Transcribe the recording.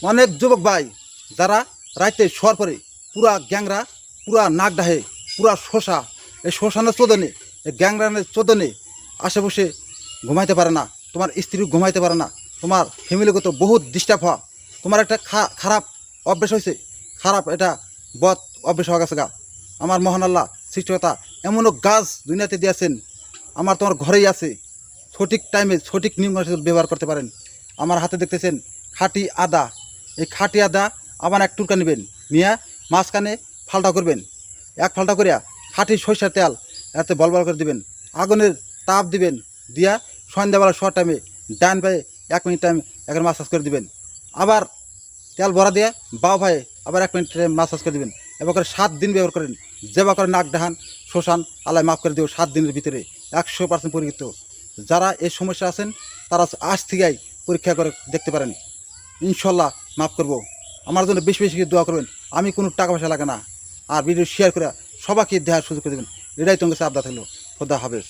অনেক যুবক ভাই যারা রাইতে শোয়ার পরে পুরা গ্যাংরা পুরা নাক ডাহে পুরা শোষা এই শোষানোর চোদনে এই গ্যাংরানের চোদনে আশে বসে ঘুমাইতে পারে না, তোমার স্ত্রী ঘুমাইতে পারে না, তোমার ফ্যামিলিগত বহুত ডিস্টার্ব হওয়া, তোমার একটা খারাপ অভ্যেস হয়েছে, খারাপ এটা বদ অভ্যেস হওয়া গেছে গা। আমার মহান আল্লাহ সৃষ্টিকর্তা এমনও গাছ দুনিয়াতে দিয়েছেন, আমার তোমার ঘরেই আছে, সঠিক টাইমে সঠিক নিয়ম ব্যবহার করতে পারেন। আমার হাতে দেখতেছেন খাঁটি আদা, এই খাঁটি আদা আবার এক টুকরা নেবেন, নিয়ে মাঝখানে ফালটা করবেন, এক ফালটা করিয়া খাঁটি সরিষার তেল এতে বলবল করে দিবেন, আগুনের তাপ দিবেন, দিয়া সন্ধ্যাবেলা শর্ট টাইমে ডান পায়ে 1 মিনিট টাইম এখন মাসাজ করে দিবেন। আবার তেল ভরা দিয়ে বাও ভাই আবার 1 মিনিট টাইম মাসাজ করে দিবেন। এবার করে 7 দিন ব্যবহার করেন, যেবা করে নাক ডাহান শোষণ আল্লাহ মাফ করে দেব 7 দিনের ভিতরে 100% পরীক্ষিত। যারা এই সমস্যা আছেন তারা আজ থেকেই পরীক্ষা করে দেখতে পারেন, ইনশাল্লাহ মাফ করব। আমার জন্য বেশি বেশি দোয়া করবেন, আমি কোনো টাকা পয়সা লাগে না, আর ভিডিও শেয়ার করে সবাইকে দেওয়ার সুযোগ করে দেবেন। এটাই তোমার কাছে আবদার থাকলো। খোদা হাফেজ।